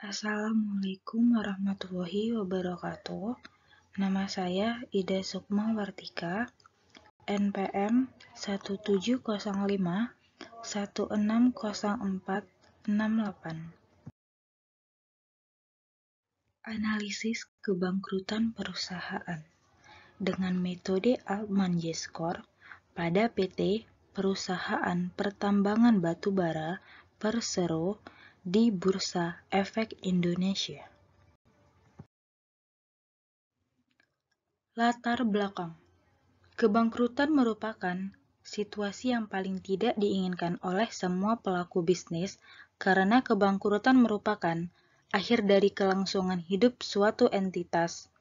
Assalamualaikum warahmatullahi wabarakatuh. Nama saya Ida Sukma Wartika, NPM 1705 160468. Analisis kebangkrutan perusahaan dengan metode Altman-J-Score pada PT Perusahaan Pertambangan Batubara Persero di Bursa Efek Indonesia. Latar belakang. Kebangkrutan merupakan situasi yang paling tidak diinginkan oleh semua pelaku bisnis karena kebangkrutan merupakan akhir dari kelangsungan hidup suatu entitas.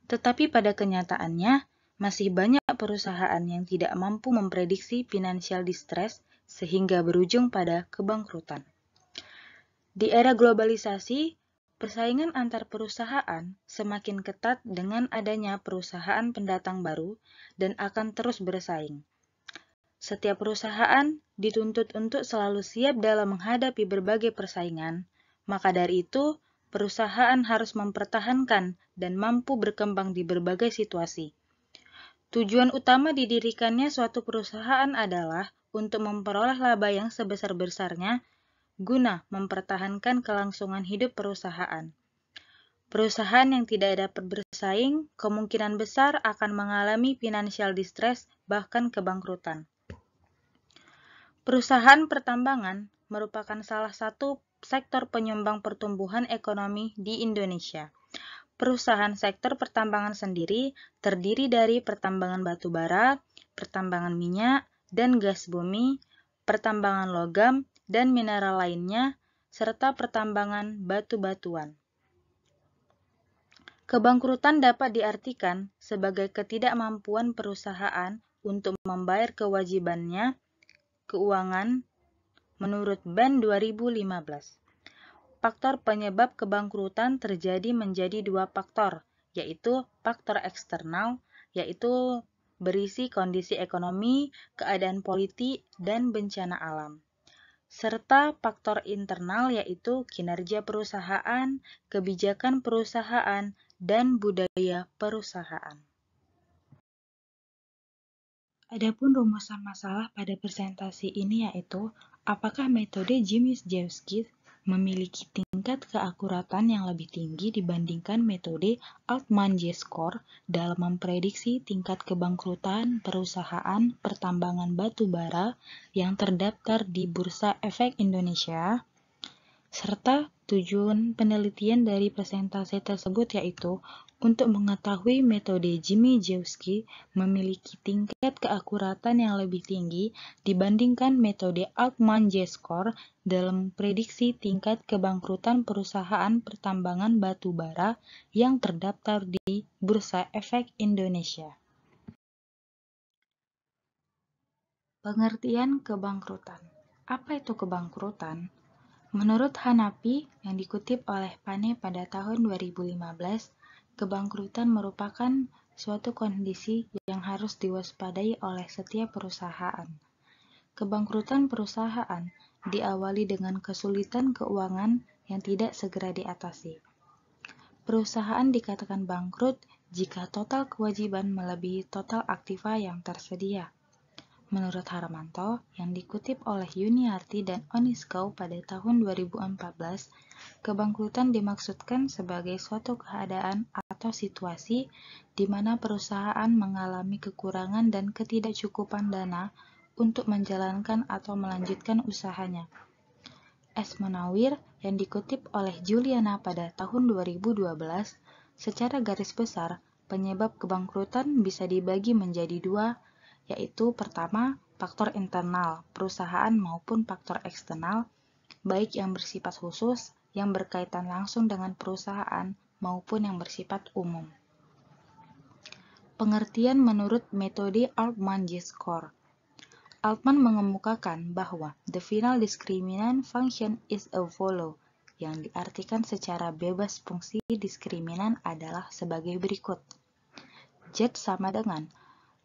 Tetapi pada kenyataannya, masih banyak perusahaan yang tidak mampu memprediksi financial distress sehingga berujung pada kebangkrutan. Di era globalisasi, persaingan antar perusahaan semakin ketat dengan adanya perusahaan pendatang baru dan akan terus bersaing. Setiap perusahaan dituntut untuk selalu siap dalam menghadapi berbagai persaingan, maka dari itu, perusahaan harus mempertahankan dan mampu berkembang di berbagai situasi. Tujuan utama didirikannya suatu perusahaan adalah untuk memperoleh laba yang sebesar-besarnya guna mempertahankan kelangsungan hidup perusahaan. Perusahaan yang tidak dapat bersaing kemungkinan besar akan mengalami financial distress bahkan kebangkrutan. Perusahaan pertambangan merupakan salah satu sektor penyumbang pertumbuhan ekonomi di Indonesia. Perusahaan sektor pertambangan sendiri terdiri dari pertambangan batu bara, pertambangan minyak dan gas bumi, pertambangan logam dan mineral lainnya, serta pertambangan batu-batuan. Kebangkrutan dapat diartikan sebagai ketidakmampuan perusahaan untuk membayar kewajibannya keuangan menurut BAN 2015. Faktor penyebab kebangkrutan terjadi menjadi dua faktor, yaitu faktor eksternal, yaitu berisi kondisi ekonomi, keadaan politik, dan bencana alam, serta faktor internal yaitu kinerja perusahaan, kebijakan perusahaan, dan budaya perusahaan. Adapun rumusan masalah pada presentasi ini yaitu, apakah metode Jiménez-Jewski memiliki tingkat keakuratan yang lebih tinggi dibandingkan metode Altman-J-Score dalam memprediksi tingkat kebangkrutan perusahaan pertambangan batu bara yang terdaftar di Bursa Efek Indonesia? Serta tujuan penelitian dari presentasi tersebut yaitu untuk mengetahui metode Jiménez-Jewski memiliki tingkat keakuratan yang lebih tinggi dibandingkan metode Altman-J-Score dalam prediksi tingkat kebangkrutan perusahaan pertambangan batu bara yang terdaftar di Bursa Efek Indonesia. Pengertian kebangkrutan. Apa itu kebangkrutan? Menurut Hanafi yang dikutip oleh Pane pada tahun 2015, kebangkrutan merupakan suatu kondisi yang harus diwaspadai oleh setiap perusahaan. Kebangkrutan perusahaan diawali dengan kesulitan keuangan yang tidak segera diatasi. Perusahaan dikatakan bangkrut jika total kewajiban melebihi total aktiva yang tersedia. Menurut Harmanto, yang dikutip oleh Yuniarti dan Oniskau pada tahun 2014, kebangkrutan dimaksudkan sebagai suatu keadaan atau situasi di mana perusahaan mengalami kekurangan dan ketidakcukupan dana untuk menjalankan atau melanjutkan usahanya. S. Munawir, yang dikutip oleh Juliana pada tahun 2012, secara garis besar, penyebab kebangkrutan bisa dibagi menjadi dua, yaitu pertama, faktor internal perusahaan maupun faktor eksternal, baik yang bersifat khusus, yang berkaitan langsung dengan perusahaan, maupun yang bersifat umum. Pengertian menurut metode Altman-J-Score. Altman mengemukakan bahwa the final discriminant function is a follow, yang diartikan secara bebas fungsi diskriminan adalah sebagai berikut. Z sama dengan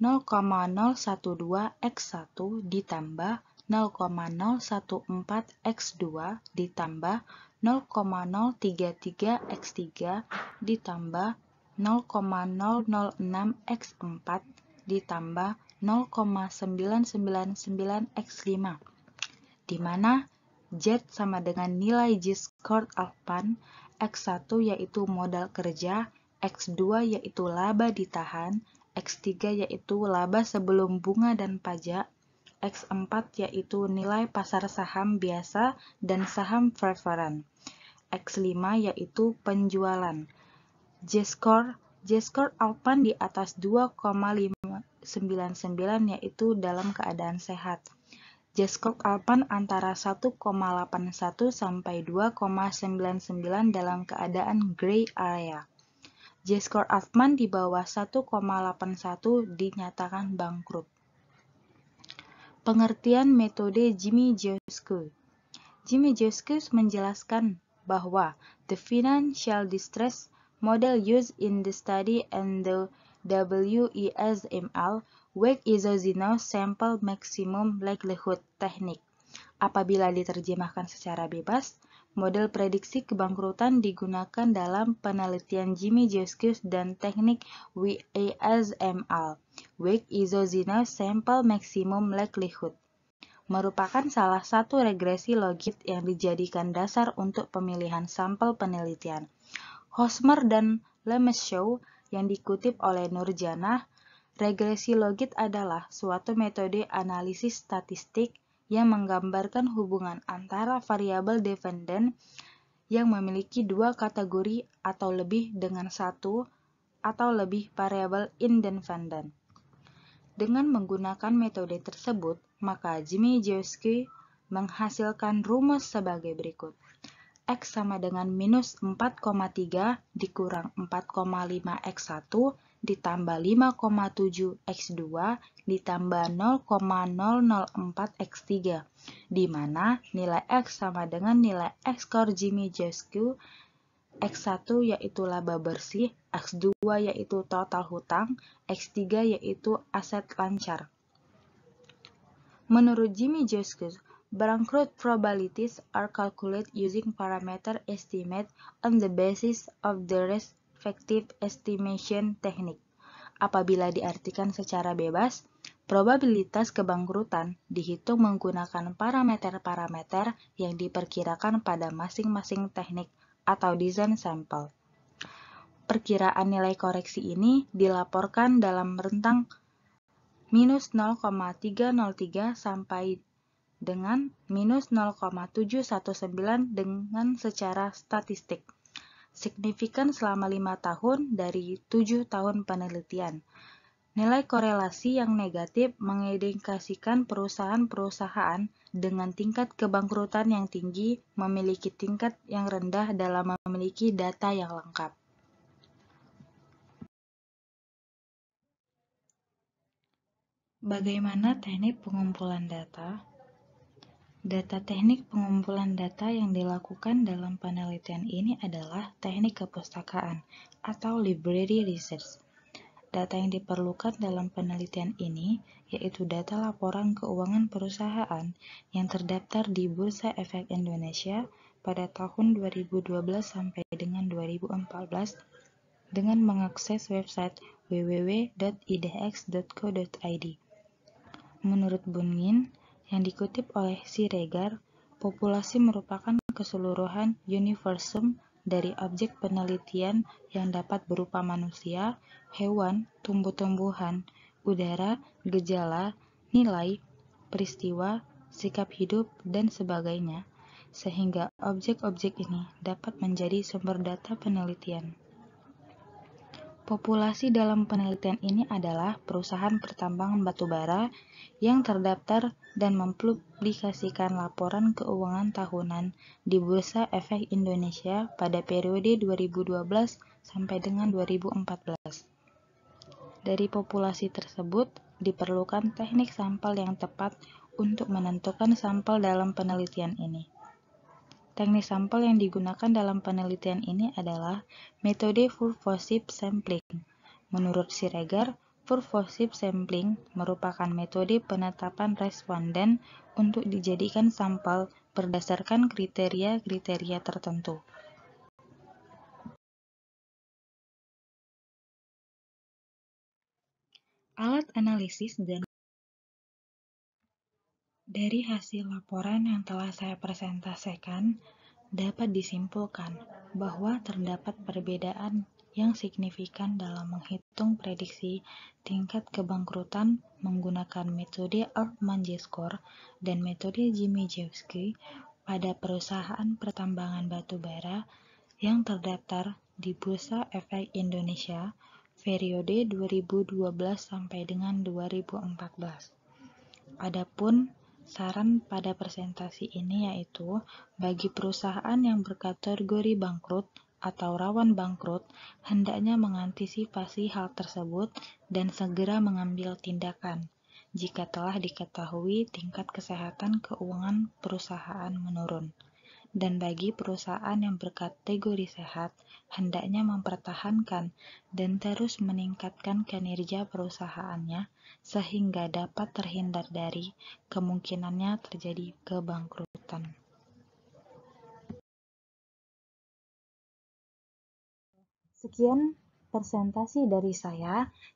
0,012 X1 ditambah 0,014x2 ditambah 0,033x3 ditambah 0,006x4 ditambah 0,999x5, di mana Z sama dengan nilai Z-score Alpan, X1 yaitu modal kerja, X2 yaitu laba ditahan, X3 yaitu laba sebelum bunga dan pajak, X4 yaitu nilai pasar saham biasa dan saham preferen, X5 yaitu penjualan. Z-score Alpan di atas 2,599 yaitu dalam keadaan sehat. Z-score Alpan antara 1,81 sampai 2,99 dalam keadaan gray area. Z-score Alpan di bawah 1,81 dinyatakan bangkrut. Pengertian metode Gini-Joseph. Gini-Joseph menjelaskan bahwa the financial distress model used in the study and the WESML Weak Isogenic Sample Maximum Likelihood Technique. Apabila diterjemahkan secara bebas, model prediksi kebangkrutan digunakan dalam penelitian Gini-Joseph dan teknik WESML Weak Isogenic Sample Maximum Likelihood merupakan salah satu regresi logit yang dijadikan dasar untuk pemilihan sampel penelitian. Hosmer dan Lemeshow yang dikutip oleh Nurjanah, regresi logit adalah suatu metode analisis statistik yang menggambarkan hubungan antara variabel dependen yang memiliki dua kategori atau lebih dengan satu atau lebih variabel independen. Dengan menggunakan metode tersebut, maka Gini-Joseph menghasilkan rumus sebagai berikut. X sama dengan minus 4,3 dikurang 4,5x1 ditambah 5,7x2 ditambah 0,004x3, di mana nilai X sama dengan nilai X-score Gini-Joseph. X1 yaitu laba bersih, X2 yaitu total hutang, X3 yaitu aset lancar. Menurut Gini-Joseph, bangkrut probabilities are calculated using parameter estimate on the basis of the respective estimation technique. Apabila diartikan secara bebas, probabilitas kebangkrutan dihitung menggunakan parameter-parameter yang diperkirakan pada masing-masing teknik atau desain sampel. Perkiraan nilai koreksi ini dilaporkan dalam rentang minus 0,303 sampai dengan minus 0,719 dengan secara statistik signifikan selama 5 tahun dari 7 tahun penelitian. Nilai korelasi yang negatif mengindikasikan perusahaan-perusahaan dengan tingkat kebangkrutan yang tinggi memiliki tingkat yang rendah dalam memiliki data yang lengkap. Bagaimana teknik pengumpulan data? Data teknik pengumpulan data yang dilakukan dalam penelitian ini adalah teknik kepustakaan atau library research. Data yang diperlukan dalam penelitian ini yaitu data laporan keuangan perusahaan yang terdaftar di Bursa Efek Indonesia pada tahun 2012 sampai dengan 2014 dengan mengakses website www.idx.co.id. Menurut Bunyin, yang dikutip oleh Siregar, populasi merupakan keseluruhan universum dari objek penelitian yang dapat berupa manusia, hewan, tumbuh-tumbuhan, udara, gejala, nilai, peristiwa, sikap hidup, dan sebagainya, sehingga objek-objek ini dapat menjadi sumber data penelitian. Populasi dalam penelitian ini adalah perusahaan pertambangan batubara yang terdaftar dan mempublikasikan laporan keuangan tahunan di Bursa Efek Indonesia pada periode 2012 sampai dengan 2014. Dari populasi tersebut, diperlukan teknik sampel yang tepat untuk menentukan sampel dalam penelitian ini. Teknik sampel yang digunakan dalam penelitian ini adalah metode purposive sampling. Menurut Siregar, Purposive sampling merupakan metode penetapan responden untuk dijadikan sampel berdasarkan kriteria-kriteria tertentu. Alat analisis dan dari hasil laporan yang telah saya presentasikan, dapat disimpulkan bahwa terdapat perbedaan yang signifikan dalam menghitung prediksi tingkat kebangkrutan menggunakan metode Altman-J-Score dan metode Jimmy-Jewski pada perusahaan pertambangan batu bara yang terdaftar di Bursa Efek Indonesia periode 2012 sampai dengan 2014. Adapun saran pada presentasi ini yaitu, bagi perusahaan yang berkategori bangkrut atau rawan bangkrut, hendaknya mengantisipasi hal tersebut dan segera mengambil tindakan jika telah diketahui tingkat kesehatan keuangan perusahaan menurun. Dan bagi perusahaan yang berkategori sehat, hendaknya mempertahankan dan terus meningkatkan kinerja perusahaannya sehingga dapat terhindar dari kemungkinannya terjadi kebangkrutan. Sekian presentasi dari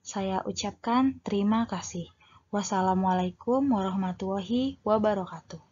saya ucapkan terima kasih. Wassalamualaikum warahmatullahi wabarakatuh.